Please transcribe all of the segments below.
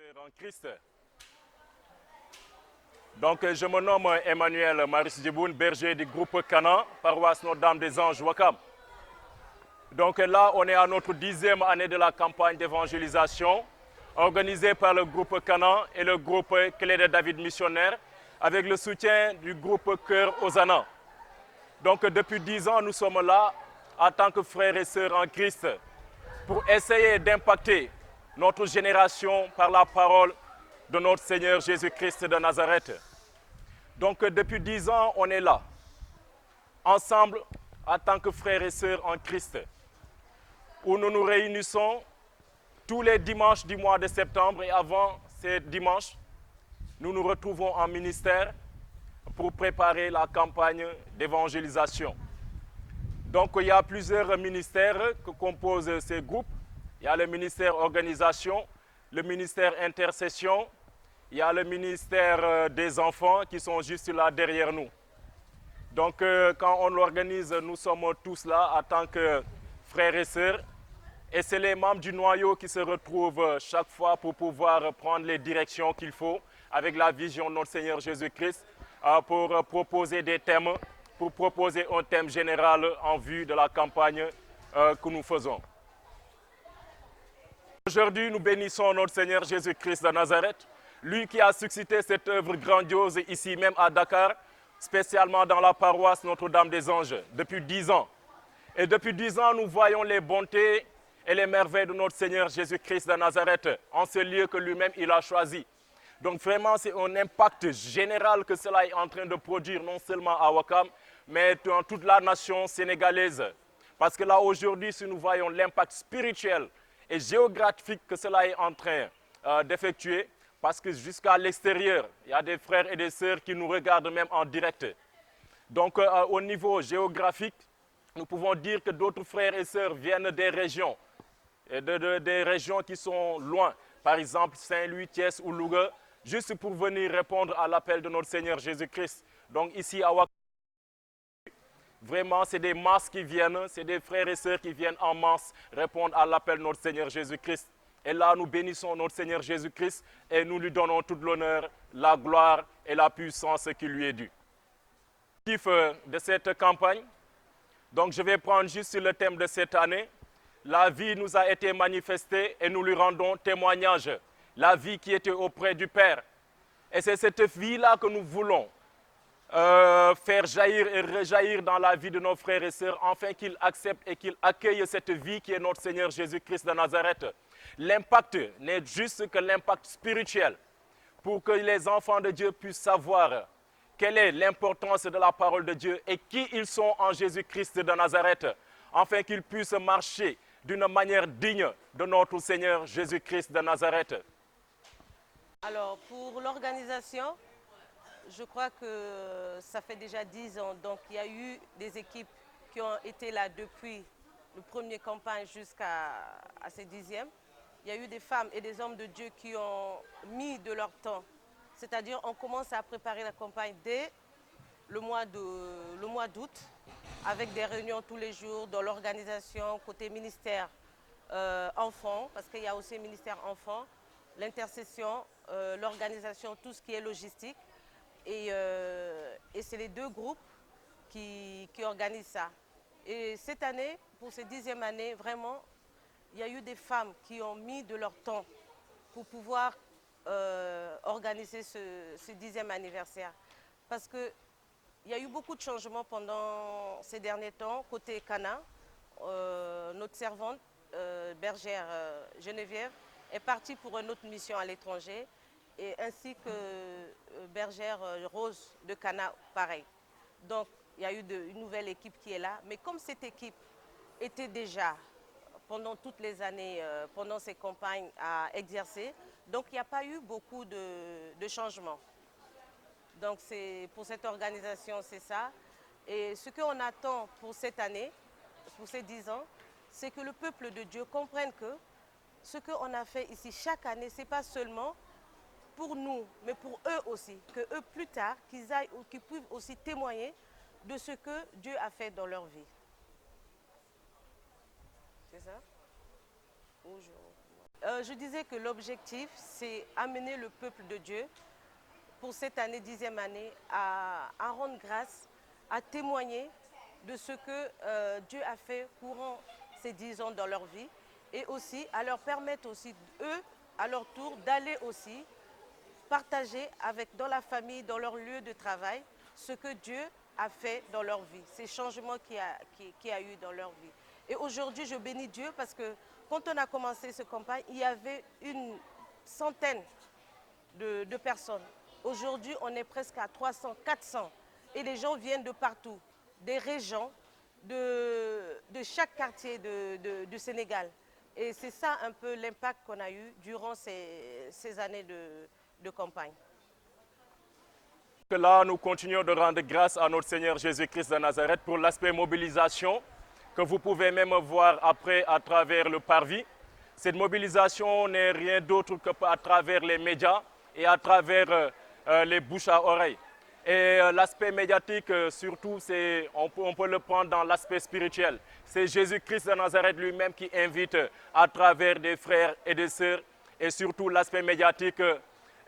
sœurs en Christ. Donc, je me nomme Emmanuel Maris Djiboun, berger du groupe Cana, paroisse Notre-Dame des Anges, Ouakam. Donc là, on est à notre 10e année de la campagne d'évangélisation, organisée par le groupe Cana et le groupe Clé de David Missionnaire, avec le soutien du groupe Cœur Hosanna. Donc depuis 10 ans, nous sommes là en tant que frères et sœurs en Christ pour essayer d'impacter notre génération par la parole de notre Seigneur Jésus-Christ de Nazareth. Donc depuis 10 ans, on est là, ensemble en tant que frères et sœurs en Christ, où nous nous réunissons tous les dimanches du mois de septembre et avant ces dimanches, nous nous retrouvons en ministère pour préparer la campagne d'évangélisation. Donc il y a plusieurs ministères que composent ces groupes. Il y a le ministère organisation, le ministère intercession, il y a le ministère des enfants qui sont juste là derrière nous. Donc quand on l'organise, nous sommes tous là en tant que frères et sœurs. Et c'est les membres du noyau qui se retrouvent chaque fois pour pouvoir prendre les directions qu'il faut avec la vision de notre Seigneur Jésus-Christ pour proposer des thèmes, pour proposer un thème général en vue de la campagne que nous faisons. Aujourd'hui, nous bénissons notre Seigneur Jésus-Christ de Nazareth, lui qui a suscité cette œuvre grandiose ici même à Dakar, spécialement dans la paroisse Notre-Dame des Anges, depuis 10 ans. Et depuis 10 ans, nous voyons les bontés et les merveilles de notre Seigneur Jésus-Christ de Nazareth en ce lieu que lui-même il a choisi. Donc vraiment, c'est un impact général que cela est en train de produire, non seulement à Ouakam, mais dans toute la nation sénégalaise. Parce que là, aujourd'hui, si nous voyons l'impact spirituel et géographique que cela est en train d'effectuer, parce que jusqu'à l'extérieur, il y a des frères et des sœurs qui nous regardent même en direct. Donc au niveau géographique, nous pouvons dire que d'autres frères et sœurs viennent des régions, des régions qui sont loin, par exemple Saint-Louis, Thiès ou Louga, juste pour venir répondre à l'appel de notre Seigneur Jésus-Christ. Donc ici à Ouakam, vraiment c'est des masses qui viennent, c'est des frères et sœurs qui viennent en masse répondre à l'appel de notre Seigneur Jésus-Christ. Et là, nous bénissons notre Seigneur Jésus-Christ et nous lui donnons tout l'honneur, la gloire et la puissance qui lui est due. De cette campagne, donc je vais prendre juste le thème de cette année. La vie nous a été manifestée et nous lui rendons témoignage. La vie qui était auprès du Père. Et c'est cette vie-là que nous voulons faire jaillir et rejaillir dans la vie de nos frères et sœurs, afin qu'ils acceptent et qu'ils accueillent cette vie qui est notre Seigneur Jésus-Christ de Nazareth. L'impact n'est juste que l'impact spirituel, pour que les enfants de Dieu puissent savoir quelle est l'importance de la parole de Dieu et qui ils sont en Jésus-Christ de Nazareth, afin qu'ils puissent marcher d'une manière digne de notre Seigneur Jésus-Christ de Nazareth. Alors, pour l'organisation, je crois que ça fait déjà 10 ans. Donc, il y a eu des équipes qui ont été là depuis le premier campagne jusqu'à ces 10e. Il y a eu des femmes et des hommes de Dieu qui ont mis de leur temps. C'est-à-dire, on commence à préparer la campagne dès le mois d'août, avec des réunions tous les jours dans l'organisation, côté ministère enfants, parce qu'il y a aussi ministère enfants, l'intercession, l'organisation, tout ce qui est logistique. Et c'est les deux groupes qui organisent ça. Et cette année, pour cette 10e année, vraiment, il y a eu des femmes qui ont mis de leur temps pour pouvoir organiser ce 10e anniversaire. Parce qu'il y a eu beaucoup de changements pendant ces derniers temps. Côté Cana, notre servante, bergère Geneviève, est partie pour une autre mission à l'étranger. Et ainsi que bergère Rose de Cana, pareil. Donc, il y a eu une nouvelle équipe qui est là. Mais comme cette équipe était déjà, pendant toutes les années, pendant ces campagnes, à exercer, donc il n'y a pas eu beaucoup de changements. Donc, pour cette organisation, c'est ça. Et ce qu'on attend pour cette année, pour ces 10 ans, c'est que le peuple de Dieu comprenne que ce qu'on a fait ici chaque année, ce n'est pas seulement pour nous, mais pour eux aussi, que eux plus tard, qu'ils puissent aussi témoigner de ce que Dieu a fait dans leur vie. C'est ça? Bonjour. Je disais que l'objectif, c'est amener le peuple de Dieu pour cette année, 10e année, à rendre grâce, à témoigner de ce que Dieu a fait courant ces 10 ans dans leur vie et aussi à leur permettre aussi, eux, à leur tour, d'aller aussi partager dans la famille, dans leur lieu de travail, ce que Dieu a fait dans leur vie, ces changements qu'il y a eu dans leur vie. Et aujourd'hui, je bénis Dieu parce que quand on a commencé cette campagne, il y avait une centaine de personnes. Aujourd'hui, on est presque à 300, 400. Et les gens viennent de partout, des régions, de chaque quartier du Sénégal. Et c'est ça un peu l'impact qu'on a eu durant ces années de campagne. Là, nous continuons de rendre grâce à notre Seigneur Jésus-Christ de Nazareth pour l'aspect mobilisation que vous pouvez même voir après à travers le parvis. Cette mobilisation n'est rien d'autre qu'à travers les médias et à travers les bouches à oreille. Et l'aspect médiatique, surtout, on peut le prendre dans l'aspect spirituel. C'est Jésus-Christ de Nazareth lui-même qui invite à travers des frères et des sœurs. Et surtout l'aspect médiatique,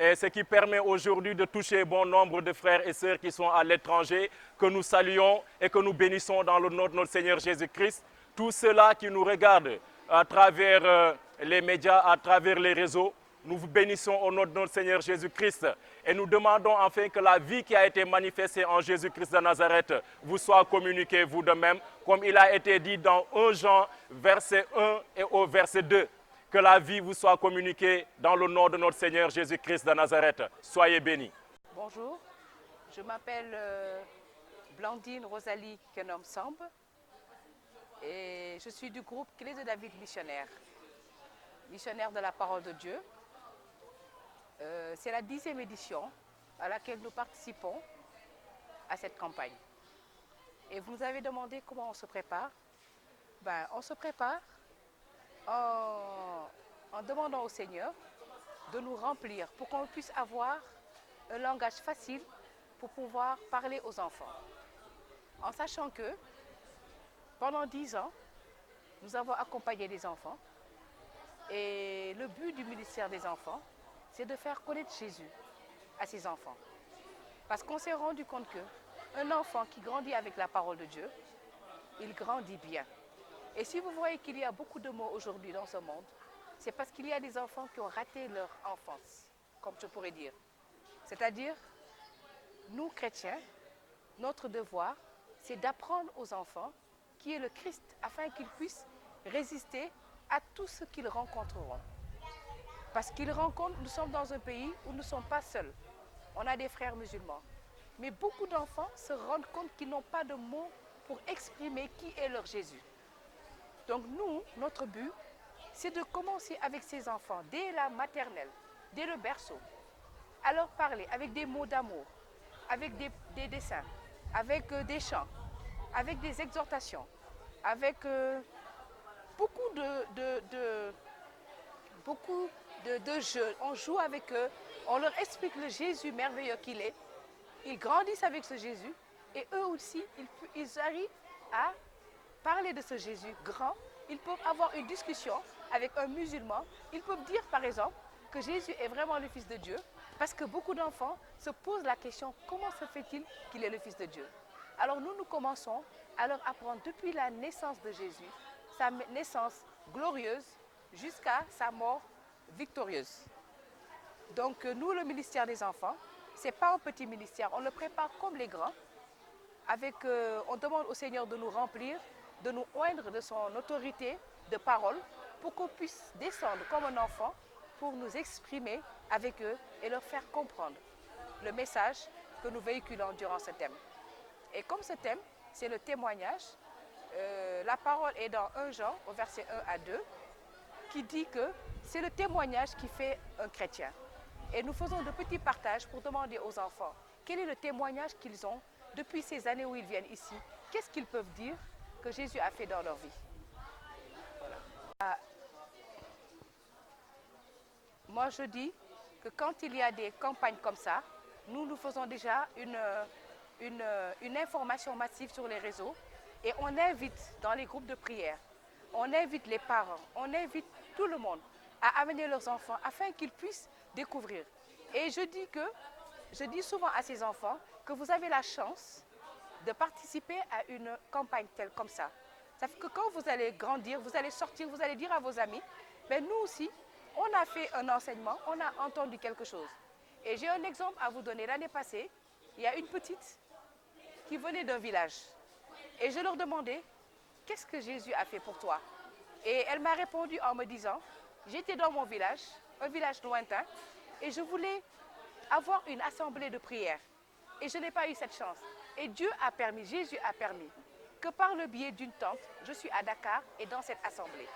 et ce qui permet aujourd'hui de toucher bon nombre de frères et sœurs qui sont à l'étranger, que nous saluons et que nous bénissons dans le nom de notre Seigneur Jésus-Christ. Tous ceux-là qui nous regardent à travers les médias, à travers les réseaux, nous vous bénissons au nom de notre Seigneur Jésus-Christ et nous demandons enfin que la vie qui a été manifestée en Jésus-Christ de Nazareth vous soit communiquée vous de même, comme il a été dit dans 1 Jean, verset 1 et au verset 2. Que la vie vous soit communiquée dans le nom de notre Seigneur Jésus-Christ de Nazareth. Soyez bénis. Bonjour, je m'appelle Blandine Rosalie Kenom Samb et je suis du groupe Clé de David missionnaire de la parole de Dieu. C'est la 10e édition à laquelle nous participons à cette campagne. Et vous nous avez demandé comment on se prépare. On se prépare en demandant au Seigneur de nous remplir pour qu'on puisse avoir un langage facile pour pouvoir parler aux enfants. En sachant que pendant 10 ans, nous avons accompagné les enfants et le but du ministère des enfants, c'est de faire connaître Jésus à ces enfants. Parce qu'on s'est rendu compte qu'un enfant qui grandit avec la parole de Dieu, il grandit bien. Et si vous voyez qu'il y a beaucoup de mots aujourd'hui dans ce monde, c'est parce qu'il y a des enfants qui ont raté leur enfance, comme je pourrais dire. C'est-à-dire, nous chrétiens, notre devoir, c'est d'apprendre aux enfants qui est le Christ, afin qu'ils puissent résister à tout ce qu'ils rencontreront. Parce qu'ils rencontrent, nous sommes dans un pays où nous ne sommes pas seuls. On a des frères musulmans. Mais beaucoup d'enfants se rendent compte qu'ils n'ont pas de mots pour exprimer qui est leur Jésus. Donc nous, notre but, c'est de commencer avec ces enfants, dès la maternelle, dès le berceau, à leur parler avec des mots d'amour, avec des dessins, avec des chants, avec des exhortations, avec beaucoup de jeux. On joue avec eux, on leur explique le Jésus merveilleux qu'il est. Ils grandissent avec ce Jésus et eux aussi, ils arrivent à parler de ce Jésus grand. Ils peuvent avoir une discussion avec un musulman. Ils peuvent dire par exemple que Jésus est vraiment le Fils de Dieu parce que beaucoup d'enfants se posent la question comment se fait-il qu'il est le Fils de Dieu? Alors nous commençons à leur apprendre depuis la naissance de Jésus, sa naissance glorieuse jusqu'à sa mort victorieuse. Donc nous, le ministère des enfants, ce n'est pas un petit ministère, on le prépare comme les grands. On demande au Seigneur de nous remplir, de nous oindre de son autorité de parole pour qu'on puisse descendre comme un enfant pour nous exprimer avec eux et leur faire comprendre le message que nous véhiculons durant ce thème. Et comme ce thème, c'est le témoignage, la parole est dans 1 Jean, au verset 1 à 2, qui dit que c'est le témoignage qui fait un chrétien. Et nous faisons de petits partages pour demander aux enfants quel est le témoignage qu'ils ont depuis ces années où ils viennent ici. Qu'est-ce qu'ils peuvent dire que Jésus a fait dans leur vie. Voilà. Moi, je dis que quand il y a des campagnes comme ça, nous faisons déjà une information massive sur les réseaux et on invite dans les groupes de prière, on invite les parents, on invite tout le monde à amener leurs enfants afin qu'ils puissent découvrir. Et je dis souvent à ces enfants que vous avez la chance de participer à une campagne telle comme ça. Ça fait que quand vous allez grandir, vous allez sortir, vous allez dire à vos amis, ben nous aussi, on a fait un enseignement, on a entendu quelque chose. Et j'ai un exemple à vous donner. L'année passée, il y a une petite qui venait d'un village. Et je leur demandais, qu'est-ce que Jésus a fait pour toi? Et elle m'a répondu en me disant, j'étais dans mon village, un village lointain, et je voulais avoir une assemblée de prière. Et je n'ai pas eu cette chance. Et Dieu a permis, Jésus a permis, que par le biais d'une tante, je suis à Dakar et dans cette assemblée.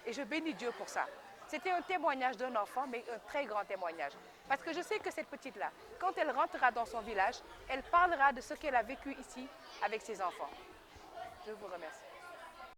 Et je bénis Dieu pour ça. C'était un témoignage d'un enfant, mais un très grand témoignage. Parce que je sais que cette petite-là, quand elle rentrera dans son village, elle parlera de ce qu'elle a vécu ici avec ses enfants. Je vous remercie.